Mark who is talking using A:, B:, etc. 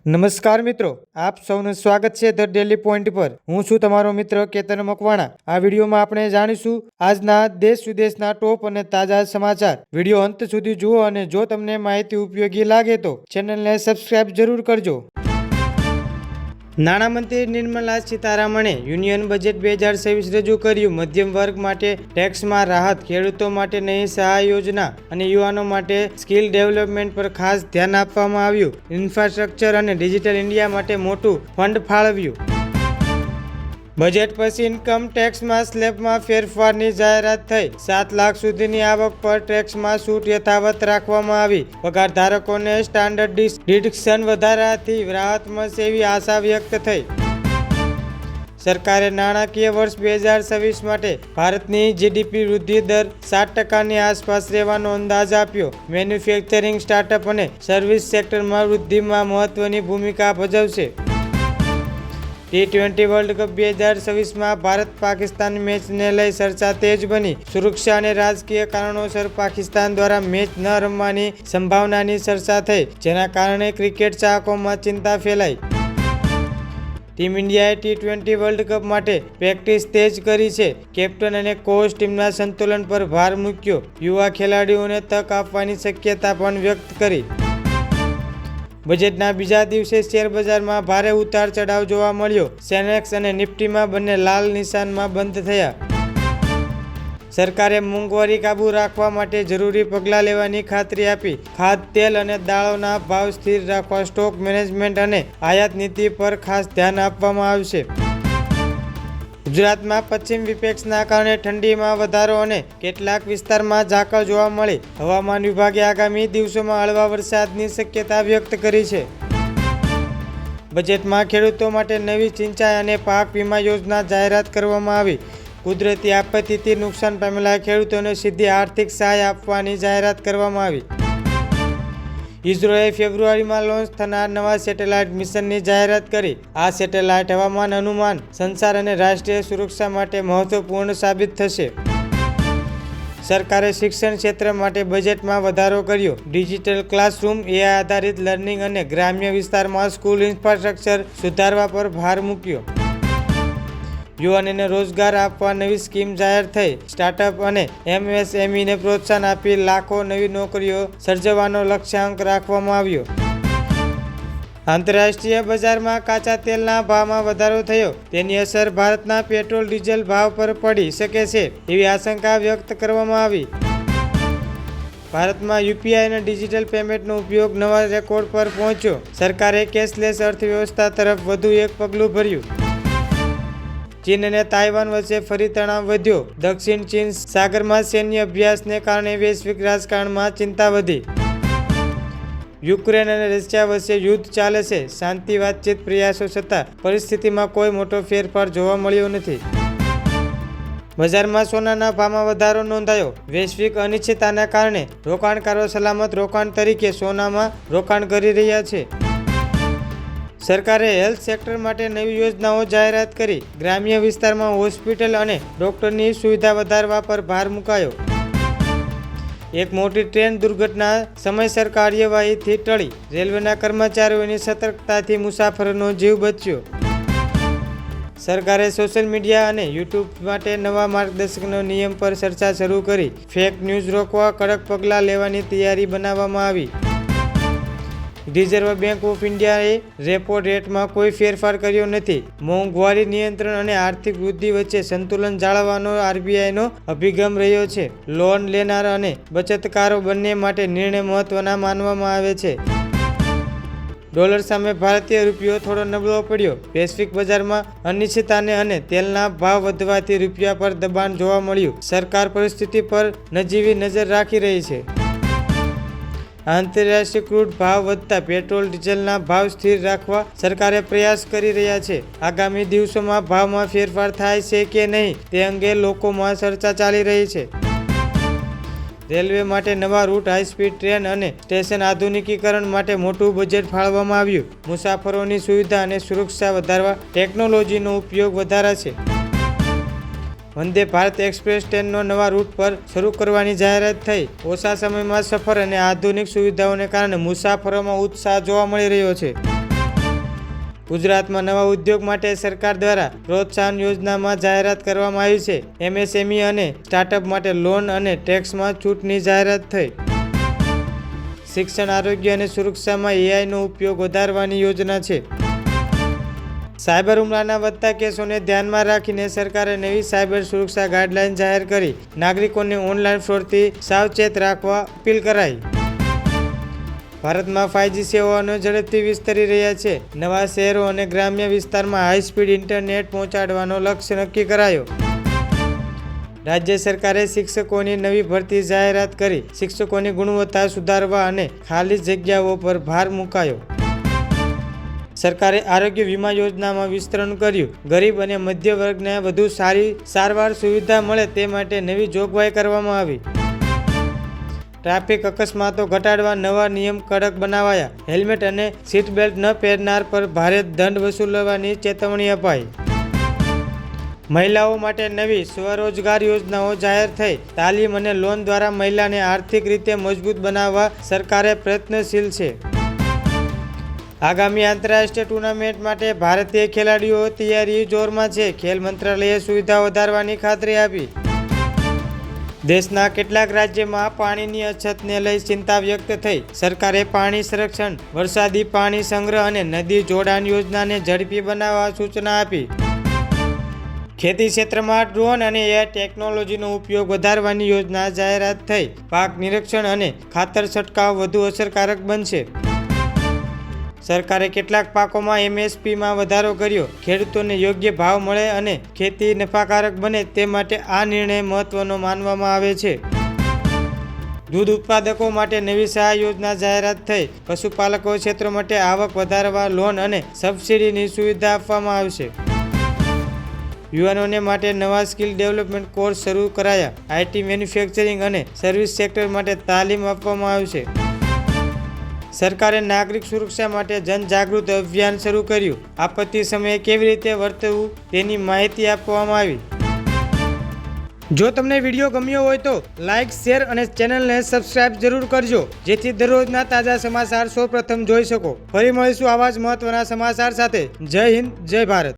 A: નમસ્કાર મિત્રો, આપ સૌનું સ્વાગત છે ધ ડેલી પોઈન્ટ પર। હું છું તમારો મિત્ર કેતન મકવાણા। આ વિડીયોમાં આપણે જાણીશું આજના દેશ વિદેશના ટોપ અને તાજા સમાચાર। વિડીયો અંત સુધી જુઓ અને જો તમને માહિતી ઉપયોગી લાગે તો ચેનલને સબસ્ક્રાઇબ જરૂર કરજો। નાણામંત્રી નિર્મલા સીતારામણે યુનિયન બજેટ 2026 રજૂ કર્યું। મધ્યમ વર્ગ માટે ટેક્સમાં રાહત, ખેડૂતો માટે નવી સહાય યોજના અને યુવાનો માટે સ્કિલ ડેવલપમેન્ટ પર ખાસ ધ્યાન આપવામાં આવ્યું। ઇન્ફ્રાસ્ટ્રક્ચર અને ડિજિટલ ઇન્ડિયા માટે મોટું ફંડ ફાળવ્યું। બજેટ પછી ઇન્કમ ટેક્સમાં સ્લેબમાં ફેરફારની જાહેરાત થઈ। 7 લાખ સુધીની આવક પર ટેક્સમાં છૂટ યથાવત રાખવામાં આવી। પગારધારકોને સ્ટાન્ડર્ડ ડિડક્શન વધારાથી રાહત મળશે એવી આશા વ્યક્ત થઈ। સરકારે નાણાકીય વર્ષ 2026 માટે ભારતની જીડીપી વૃદ્ધિ દર 7%ની આસપાસ રહેવાનો અંદાજ આપ્યો। મેન્યુફેક્ચરિંગ, સ્ટાર્ટઅપ અને સર્વિસ સેક્ટરમાં વૃદ્ધિમાં મહત્વની ભૂમિકા ભજવશે। T20 વર્લ્ડ કપ 2026માં ભારત પાકિસ્તાન મેચને લઈ ચર્ચા તેજ બની। સુરક્ષા અને રાજકીય કારણોસર પાકિસ્તાન દ્વારા મેચ ન રમવાની સંભાવનાની ચર્ચા થઈ, જેના કારણે ક્રિકેટ ચાહકોમાં ચિંતા ફેલાઈ। ટીમ ઇન્ડિયાએ T20 વર્લ્ડ કપ માટે પ્રેક્ટિસ તેજ કરી છે। કેપ્ટન અને કોચ ટીમના સંતુલન પર ભાર મૂક્યો। યુવા ખેલાડીઓને તક આપવાની શક્યતા પણ વ્યક્ત કરી। બજેટના બીજા દિવસે શેર બજારમાં ભારે ઉતાર ચઢાવ જોવા મળ્યો। સેન્સેક્સ અને નિફ્ટીમાં બંને લાલ નિશાનમાં બંધ થયા। સરકારે મોંઘવારી કાબૂ રાખવા માટે જરૂરી પગલાં લેવાની ખાતરી આપી। ખાદ્ય તેલ અને દાળોના ભાવ સ્થિર રાખવા સ્ટોક મેનેજમેન્ટ અને આયાત નીતિ પર ખાસ ધ્યાન આપવામાં આવશે। ગુજરાતમાં પશ્ચિમ વિક્ષેપના કારણે ઠંડીમાં વધારો અને કેટલાક વિસ્તારમાં ઝાકળ જોવા મળી। હવામાન વિભાગે આગામી દિવસોમાં હળવા વરસાદની શક્યતા વ્યક્ત કરી છે। બજેટમાં ખેડૂતો માટે નવી સિંચાઈ અને પાક વીમા યોજના જાહેરાત કરવામાં આવી। કુદરતી આપત્તિથી નુકસાન પામેલા ખેડૂતોને સીધી આર્થિક સહાય આપવાની જાહેરાત કરવામાં આવી। ઇસરોએ ફેબ્રુઆરીમાં લોન્ચ થનાર નવા સેટેલાઇટ મિશનની જાહેરાત કરી। આ સેટેલાઇટ હવામાન અનુમાન, સંચાર અને રાષ્ટ્રીય સુરક્ષા માટે મહત્વપૂર્ણ સાબિત થશે। સરકારે શિક્ષણ ક્ષેત્ર માટે બજેટમાં વધારો કર્યો। ડિજિટલ ક્લાસરૂમ, AI આધારિત લર્નિંગ અને ગ્રામ્ય વિસ્તારમાં સ્કૂલ ઇન્ફ્રાસ્ટ્રક્ચર સુધારવા પર ભાર મૂક્યો। યુવાનોને રોજગાર આપવા નવી સ્કીમ જાહેર થઈ। સ્ટાર્ટઅપ અને MSMEને પ્રોત્સાહન આપી લાખો નવી નોકરીઓ સર્જવાનો લક્ષ્યાંક રાખવામાં આવ્યો। આંતરરાષ્ટ્રીય બજારમાં કાચા તેલના ભાવમાં વધારો થયો। તેની અસર ભારતના પેટ્રોલ ડીઝલ ભાવ પર પડી શકે છે એવી આશંકા વ્યક્ત કરવામાં આવી। ભારતમાં UPI અને ડિજિટલ પેમેન્ટનો ઉપયોગ નવા રેકોર્ડ પર પહોંચ્યો। સરકારે કેશલેસ અર્થવ્યવસ્થા તરફ વધુ એક પગલું ભર્યું। ચીન અને તાઇવાન વચ્ચે ફરી તણાવ વધ્યો। દક્ષિણ ચીન સાગરમાં સૈન્ય અભ્યાસને કારણે વૈશ્વિક રાજકારણમાં ચિંતા વધી। યુક્રેન અને રશિયા વચ્ચે યુદ્ધ ચાલે છે। શાંતિ વાતચીત પ્રયાસો છતાં પરિસ્થિતિમાં કોઈ મોટો ફેરફાર જોવા મળ્યો નથી। બજારમાં સોનાના ભાવમાં વધારો નોંધાયો। વૈશ્વિક અનિશ્ચિતતાના કારણે રોકાણકારો સલામત રોકાણ તરીકે સોનામાં રોકાણ કરી રહ્યા છે। સરકારે હેલ્થ સેક્ટર માટે નવી યોજનાઓ જાહેરાત કરી। ગ્રામ્ય વિસ્તારમાં હોસ્પિટલ અને ડોક્ટરની સુવિધા વધારવા પર ભાર મુકાયો। એક મોટી ટ્રેન દુર્ઘટના સમયસર કાર્યવાહીથી ટળી। રેલવેના કર્મચારીઓની સતર્કતાથી મુસાફરોનો જીવ બચ્યો। સરકારે સોશિયલ મીડિયા અને યુટ્યુબ માટે નવા માર્ગદર્શકનો નિયમ પર ચર્ચા શરૂ કરી। ફેક ન્યૂઝ રોકવા કડક પગલાં લેવાની તૈયારી બનાવવામાં આવી। રિઝર્વ બેંક ઓફ ઇન્ડિયાએ રેપો રેટમાં કોઈ ફેરફાર કર્યો નથી। મોંઘવારી નિયંત્રણ અને આર્થિક વૃદ્ધિ વચ્ચે સંતુલન જાળવવાનો RBIનો અભિગમ રહ્યો છે। લોન લેનાર અને બચતકારો બંને માટે નિર્ણય મહત્વના માનવામાં આવે છે। ડોલર સામે ભારતીય રૂપિયો થોડો નબળો પડ્યો। વૈશ્વિક બજારમાં અનિશ્ચિતતાને અને તેલના ભાવ વધવાથી રૂપિયા પર દબાણ જોવા મળ્યું। સરકાર પરિસ્થિતિ પર નજીવી નજર રાખી રહી છે। આંતરરાષ્ટ્રીય ક્રૂડ ભાવ વધતા પેટ્રોલ ડીઝલના ભાવ સ્થિર રાખવા સરકારે પ્રયાસ કરી રહ્યા છે। આગામી દિવસોમાં ભાવમાં ફેરફાર થાય છે કે નહીં તે અંગે લોકોમાં ચર્ચા ચાલી રહી છે। રેલવે માટે નવા રૂટ, હાઈસ્પીડ ટ્રેન અને સ્ટેશન આધુનિકીકરણ માટે મોટું બજેટ ફાળવવામાં આવ્યું। મુસાફરોની સુવિધા અને સુરક્ષા વધારવા ટેકનોલોજીનો ઉપયોગ વધારાશે। વંદે ભારત એક્સપ્રેસ ટ્રેનનો નવા રૂટ પર શરૂ કરવાની જાહેરાત થઈ। ઓછા સમયમાં સફર અને આધુનિક સુવિધાઓને કારણે મુસાફરોમાં ઉત્સાહ જોવા મળી રહ્યો છે। ગુજરાતમાં નવા ઉદ્યોગ માટે સરકાર દ્વારા પ્રોત્સાહન યોજનામાં જાહેરાત કરવામાં આવી છે. MSME અને સ્ટાર્ટઅપ માટે લોન અને ટેક્સમાં છૂટની જાહેરાત થઈ. શિક્ષણ, આરોગ્ય અને સુરક્ષામાં AIનો ઉપયોગ વધારવાની યોજના છે. સાયબર હુમલાના વધતા કેસોને ધ્યાનમાં રાખીને સરકારે નવી સાયબર સુરક્ષા ગાઈડલાઈન જાહેર કરી. નાગરિકોને ઓનલાઈન ફ્રોડથી સાવચેત રાખવા અપીલ કરાઈ. ભારતમાં 5G સેવાઓ ઝડપથી વિસ્તરી રહ્યા છે. નવા શહેરો અને ગ્રામ્ય વિસ્તારમાં હાઈ સ્પીડ ઇન્ટરનેટ પહોંચાડવાનો લક્ષ્ય નક્કી કરાયો. રાજ્ય સરકારે શિક્ષકોની નવી ભરતી જાહેરાત કરી. શિક્ષકોની ગુણવત્તા સુધારવા અને ખાલી જગ્યાઓ પર ભાર મૂકાયો. સરકારે આરોગ્ય વીમા યોજનામાં વિસ્તરણ કર્યું. ગરીબ અને મધ્ય વર્ગને વધુ સારી સારવાર સુવિધા મળે તે માટે નવી જોગવાઈ કરવામાં આવી. ટ્રાફિક અકસ્માતો ઘટાડવા નવા નિયમ કડક બનાવાયા. હેલ્મેટ અને સીટ બેલ્ટ ન પહેરનાર પર ભારે દંડ વસૂલવાની ચેતવણી અપાઈ. મહિલાઓ માટે નવી સ્વરોજગાર યોજનાઓ જાહેર થઈ. તાલીમ અને લોન દ્વારા મહિલાને આર્થિક રીતે મજબૂત બનાવવા સરકારે પ્રયત્નશીલ છે. આગામી આંતરરાષ્ટ્રીય ટુર્નામેન્ટ માટે ભારતીય ખેલાડીઓ તૈયારી જોરમાં છે. ખેલ મંત્રાલયે સુવિધા વધારવાની ખાતરી આપી. દેશના કેટલાક રાજ્યમાં પાણીની અછતને લઈ ચિંતા વ્યક્ત થઈ. સરકારે પાણી સંરક્ષણ, વરસાદી પાણી સંગ્રહ અને નદી જોડાણ યોજનાને ઝડપી બનાવવા સૂચના આપી. ખેતી ક્ષેત્રમાં ડ્રોન અને AI ટેકનોલોજીનો ઉપયોગ વધારવાની યોજના જાહેરાત થઈ. પાક નિરીક્ષણ અને ખાતર છંટકાવ વધુ અસરકારક બનશે. સરકારે કેટલાક પાકોમાં MSPમાં વધારો કર્યો. ખેડૂતોને યોગ્ય ભાવ મળે અને ખેતી નફાકારક બને તે માટે આ નિર્ણય મહત્વનો માનવામાં આવે છે. દૂધ ઉત્પાદકો માટે નવી સહાય યોજના જાહેરાત થઈ. પશુપાલકો ક્ષેત્રો માટે આવક વધારવા લોન અને સબસિડીની સુવિધા આપવામાં આવશે. યુવાનોને માટે નવા સ્કિલ ડેવલપમેન્ટ કોર્સ શરૂ કરાયા. IT, મેન્યુફેક્ચરિંગ અને સર્વિસ સેક્ટર માટે તાલીમ આપવામાં આવશે. સરકારે નાગરિક સુરક્ષા માટે જનજાગૃતિ અભિયાન શરૂ કર્યું. આપત્તિ સમયે કેવી રીતે વર્તવું તેની માહિતી આપવામાં આવી. જો તમને વિડીયો ગમ્યો હોય તો લાઇક, શેર અને ચેનલને સબસ્ક્રાઇબ જરૂર કરજો, જેથી દરરોજના તાજા સમાચાર સૌપ્રથમ જોઈ શકો. ફરી મળીશું આવા જ મહત્વના સમાચાર સાથે. જય હિન્દ, જય ભારત.